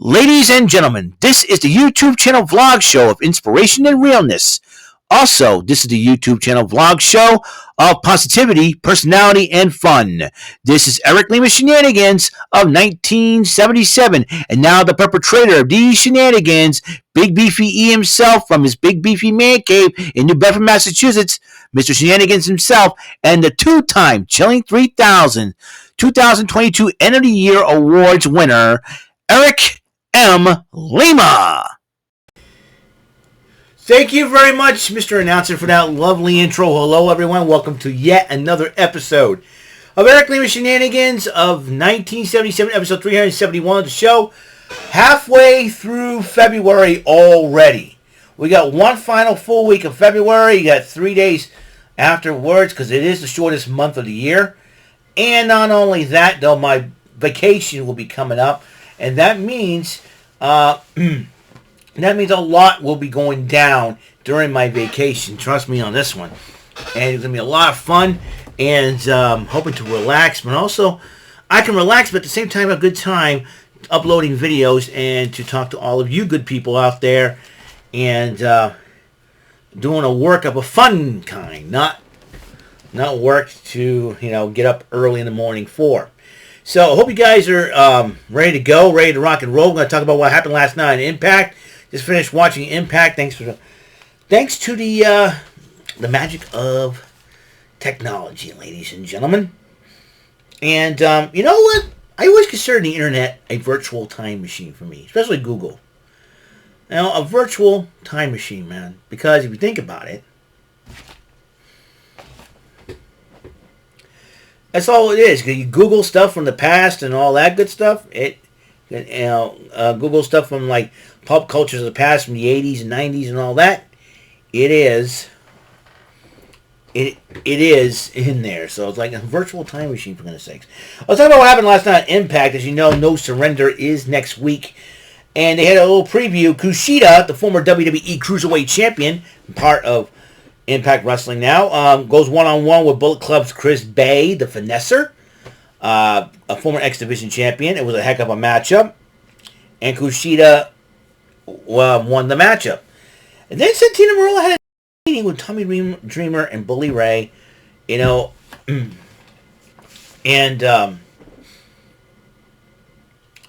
Ladies and gentlemen, this is the YouTube channel vlog show of inspiration and realness. Also, this is the YouTube channel vlog show of positivity, personality, and fun. This is Eric Lima Shenanigans of 1977, and now the perpetrator of these shenanigans, Big Beefy E himself from his Big Beefy Man Cave in New Bedford, Massachusetts, Mr. Shenanigans himself, and the two-time Chilling 3000 2022 End of the Year Awards winner, Eric M. Lima. Thank you very much, Mr. Announcer, for that lovely intro. Hello, everyone. Welcome to yet another episode of Eric Lima Shenanigans of 1977, episode 371 of the show. Halfway through February already. We got one final full week of February. You got 3 days afterwards because it is the shortest month of the year. And not only that, though, my vacation will be coming up. And that means a lot will be going down during my vacation. Trust me on this one. And it's going to be a lot of fun. And hoping to relax. But also, I can relax, but at the same time, have a good time uploading videos and to talk to all of you good people out there. And doing a work of a fun kind. Not work to, get up early in the morning for. So I hope you guys are ready to go, ready to rock and roll. We're going to talk about what happened last night in Impact. Just finished watching Impact. Thanks to the magic of technology, ladies and gentlemen. And you know what? I always consider the internet a virtual time machine for me, especially Google. A virtual time machine, man. Because if you think about it, that's all it is. You Google stuff from the past and all that good stuff. Google stuff from like pop cultures of the past, from the 80s and 90s and all that. It is in there. So it's like a virtual time machine, for goodness sakes. Let's talk about what happened last night at Impact. As you know, No Surrender is next week. And they had a little preview. Kushida, the former WWE Cruiserweight Champion, part of Impact Wrestling now, goes one-on-one with Bullet Club's Chris Bay, the Finesser, a former X Division champion. It was a heck of a matchup. And Kushida won the matchup. And then Santino Marella had a meeting with Tommy Dreamer and Bully Ray, and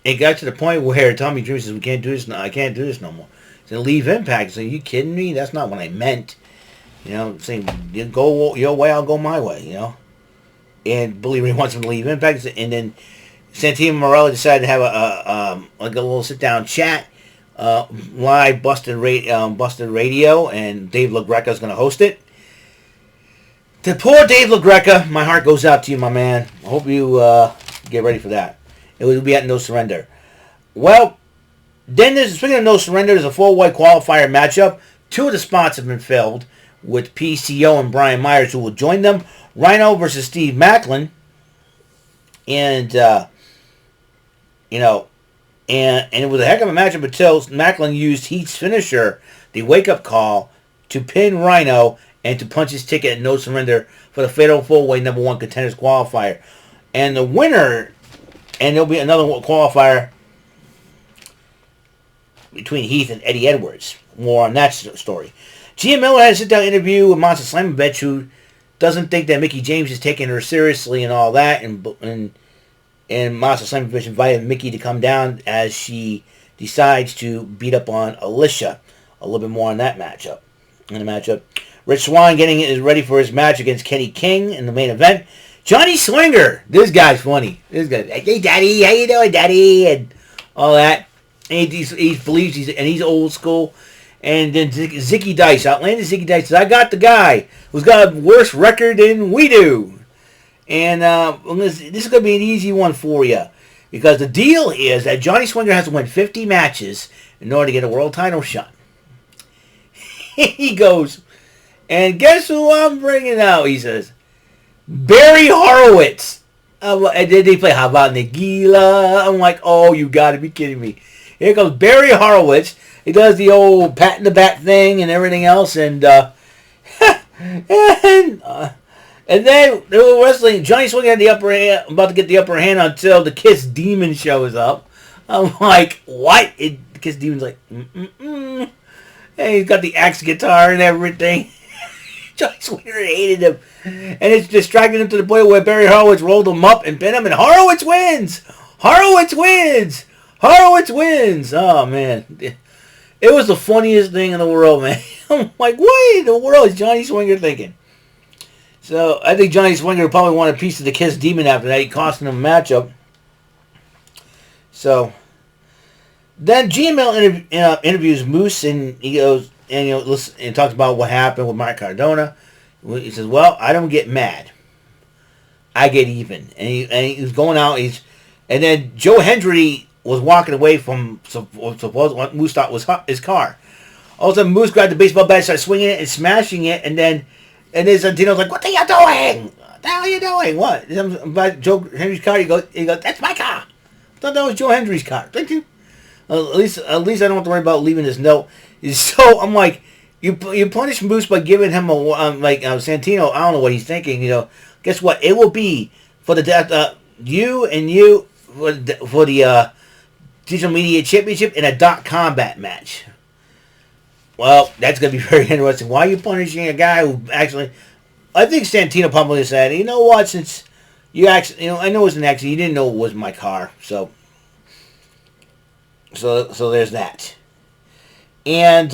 it got to the point where Tommy Dreamer says, I can't do this no more. He's going to leave Impact. So, are you kidding me? That's not what I meant. Saying, you go your way, I'll go my way, And Bully Ray wants him to leave Impact. And then Santino Marella decided to have a little sit-down chat, live Busted Radio, and Dave LaGreca is going to host it. To poor Dave LaGreca, my heart goes out to you, my man. I hope you get ready for that. It will be at No Surrender. Well, then speaking of No Surrender, there's a 4-way qualifier matchup. 2 of the spots have been filled, with PCO and Brian Myers, who will join them. Rhino versus Steve Macklin. And, and it was a heck of a matchup until Macklin used Heath's finisher, the wake-up call, to pin Rhino and to punch his ticket at No Surrender for the Fatal 4-Way number 1 Contenders qualifier. And the winner, and there'll be another qualifier between Heath and Eddie Edwards. More on that story. Gia Miller had a sit-down interview with Masha Slamovich, who doesn't think that Mickie James is taking her seriously and all that, and Masha Slamovich invited Mickie to come down as she decides to beat up on Alicia. A little bit more on that matchup. Rich Swann is ready for his match against Kenny King in the main event. Johnny Swinger, this guy's funny. This guy, hey Daddy, how you doing, Daddy, and all that. And he believes he's old school. And then Zicky Dice, outlandish Zicky Dice says, I got the guy who's got a worse record than we do. And this is going to be an easy one for you. Because the deal is that Johnny Swinger has to win 50 matches in order to get a world title shot. He goes, and guess who I'm bringing out, he says. Barry Horowitz. And then they play, how about Nagila? I'm like, oh, you got to be kidding me. Here comes Barry Horowitz. He does the old pat in the back thing and everything else, and And then they were wrestling. Johnny Swinger had the upper hand, about to get the upper hand until the Kiss Demon shows up. I'm like, what? Because Demon's like, mm-mm-mm. And he's got the axe guitar and everything. Johnny Swinger hated him. And it's distracting him to the point where Barry Horowitz rolled him up and pinned him, and Horowitz wins! Horowitz wins! Horowitz wins! Oh, man. It was the funniest thing in the world, man. I'm like, what in the world is Johnny Swinger thinking? So, I think Johnny Swinger probably wanted a piece of the Kiss Demon after that. He cost him a matchup. So, then GML interviews Moose, and he goes, and listen, and talks about what happened with Mark Cardona. He says, well, I don't get mad. I get even. And he was going out, and then Joe Hendry was walking away from what Moose thought was his car. All of a sudden, Moose grabbed the baseball bat, started swinging it and smashing it, and then Santino's like, what are you doing? What the hell are you doing? What? By Joe Hendry's car, he goes, that's my car. I thought that was Joe Hendry's car. Thank you. At least I don't have to worry about leaving this note. So I'm like, you punish Moose by giving him Santino. I don't know what he's thinking. Guess what? It will be for the death. You for the Digital Media Championship in a combat match. Well, that's going to be very interesting. Why are you punishing a guy who actually... I think Santino probably said, you know what, since you actually... I know it was an accident. You didn't know it was my car. So there's that. And,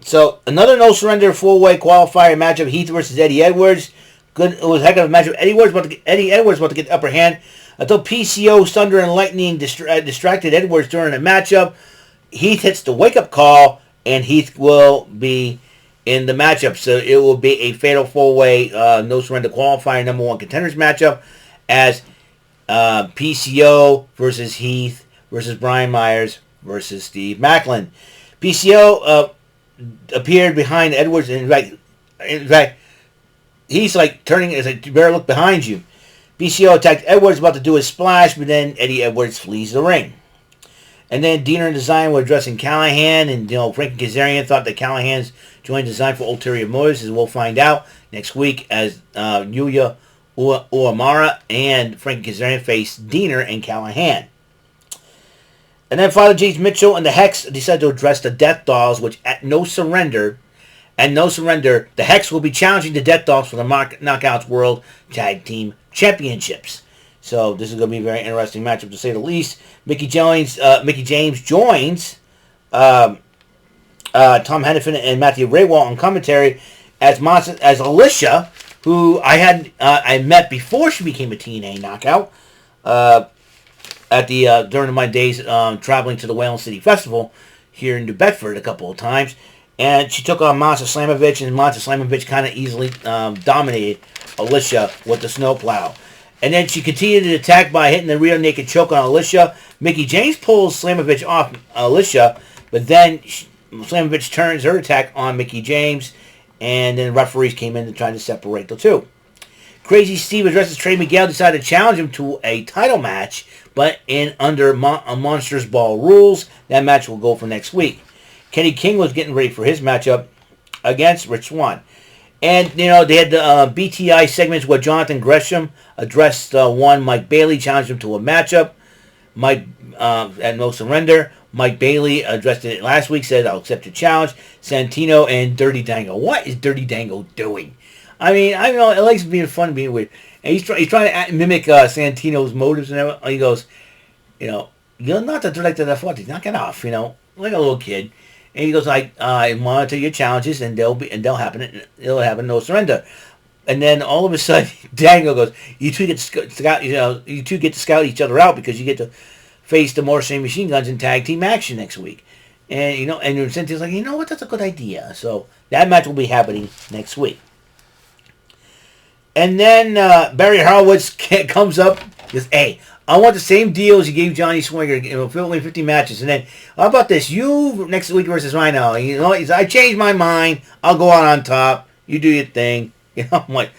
so another no surrender 4-way qualifier matchup, Heath versus Eddie Edwards. Good, it was a heck of a matchup. Eddie Edwards about to get the upper hand until PCO, Thunder, and Lightning distracted Edwards during the matchup. Heath hits the wake-up call, and Heath will be in the matchup. So it will be a fatal 4-way no surrender qualifier number 1 contenders matchup as PCO versus Heath versus Brian Myers versus Steve Macklin. PCO appeared behind Edwards, and in fact, he's like turning. It's like, you better look behind you. PCO attacked Edwards, about to do a splash, but then Eddie Edwards flees the ring. And then Diener and Design were addressing Callahan, and Frankie Kazarian thought that Callahan's joined Design for Ulterior Motives, as we'll find out next week as Yuya Uemura and Frankie Kazarian face Diener and Callahan. And then Father James Mitchell and the Hex decided to address the Death Dolls, which at No Surrender, the Hex will be challenging the Death Dolls for the Knockouts World Tag Team Championships. So this is going to be a very interesting matchup, to say the least. Mickie James joins Tom Hennepin and Matthew Raywall on commentary as Alicia, who I met before she became a TNA Knockout at the during my days traveling to the Whalen City Festival here in New Bedford a couple of times. And she took on Masha Slamovich, and Masha Slamovich kind of easily dominated Alicia with the snowplow. And then she continued to attack by hitting the rear naked choke on Alicia. Mickie James pulls Slamovich off Alicia, but then Slamovich turns her attack on Mickie James, and then referees came in to try to separate the two. Crazy Steve addresses Trey Miguel, decided to challenge him to a title match, but under Monsters Ball rules. That match will go for next week. Kenny King was getting ready for his matchup against Rich Swann. And, they had the BTI segments where Jonathan Gresham addressed one. Mike Bailey challenged him to a matchup. Mike, at No Surrender. Mike Bailey addressed it last week, said, I'll accept your challenge. Santino and Dirty Dango. What is Dirty Dango doing? I mean, I know it likes being fun, being weird. And he's trying to mimic Santino's motives and everything. He goes, you're not the director of the 40s. Knock it off, like a little kid. And he goes, I monitor your challenges, and they'll happen. It'll happen. No surrender. And then all of a sudden, Dango goes, you two get to scout. You two get to scout each other out because you get to face the Morrissey Machine Guns in tag team action next week. And and Cynthia's like, what? That's a good idea. So that match will be happening next week. And then Barry Horowitz comes up, goes, hey, I want the same deal as you gave Johnny Swinger, only 50 matches. And then, how about this? You next week versus Rhino. I changed my mind. I'll go out on top. You do your thing. I'm like,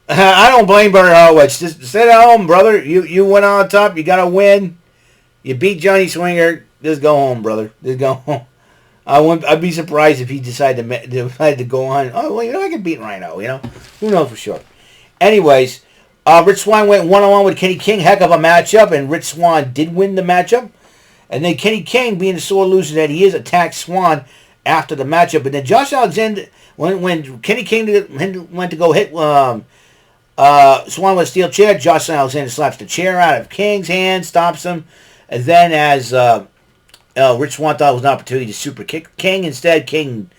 I don't blame Barry Horowitz. Just sit at home, brother. You went on top. You got to win. You beat Johnny Swinger. Just go home, brother. Just go home. I'd be surprised if he decided to go on. Oh, well, I can beat Rhino. Who knows for sure. Anyways, Rich Swann went one-on-one with Kenny King. Heck of a matchup, and Rich Swann did win the matchup. And then Kenny King, being the sore loser that he is, attacked Swann after the matchup. And then Josh Alexander, when Kenny King went to go hit Swann with a steel chair, Josh Alexander slaps the chair out of King's hand, stops him. And then as Rich Swann thought it was an opportunity to super kick King, instead King,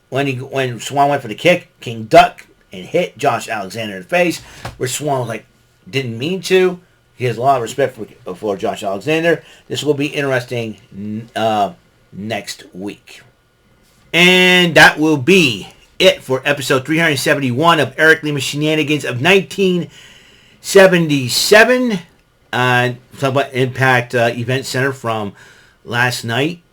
when Swann went for the kick, King ducked and hit Josh Alexander in the face, where Swann was like, didn't mean to. He has a lot of respect for Josh Alexander. This will be interesting next week. And that will be it for episode 371 of Eric Lima Shenanigans of 1977. Talk about Impact Event Center from last night,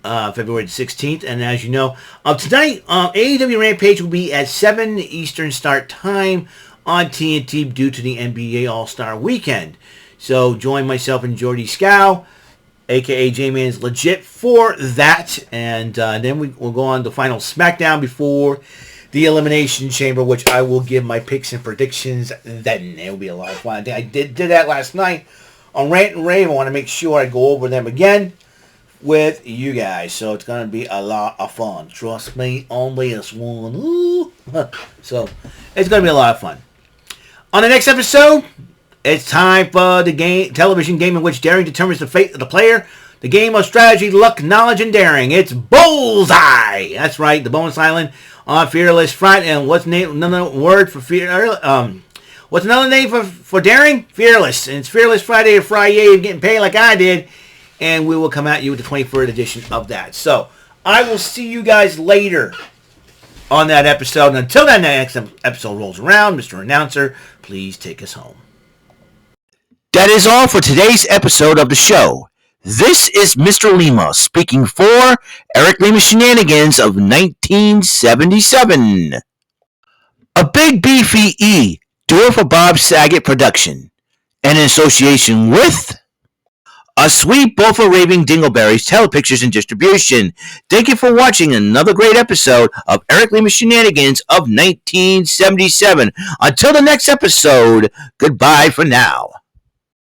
February 16th. And as you know, tonight, AEW Rampage will be at 7 Eastern Start Time on TNT due to the NBA All-Star Weekend. So join myself and Jordy Scow, a.k.a. J-Man's Legit, for that. And then we'll go on to final SmackDown before the Elimination Chamber, which I will give my picks and predictions then. It will be a lot of fun. I did that last night on Rant and Rave. I want to make sure I go over them again with you guys. So it's going to be a lot of fun. Trust me on this one. Ooh. So it's going to be a lot of fun. On the next episode, it's time for the television game in which daring determines the fate of the player. The game of strategy, luck, knowledge, and daring. It's Bullseye. That's right, the bonus island on Fearless Friday. And what's another word for fear? What's another name for daring? Fearless. And it's Fearless Friday or Friday. You're getting paid like I did, and we will come at you with the 23rd edition of that. So I will see you guys later on that episode. And until that next episode rolls around, Mr. Announcer, please take us home. That is all for today's episode of the show. This is Mr. Lima speaking for Eric Lima Shenanigans of 1977. A Big Beefy E, do it for Bob Saget production, and in association with A Sweet Bowl for Raving Dingleberries Telepictures and Distribution. Thank you for watching another great episode of Eric Lima Shenanigans of 1977. Until the next episode, goodbye for now.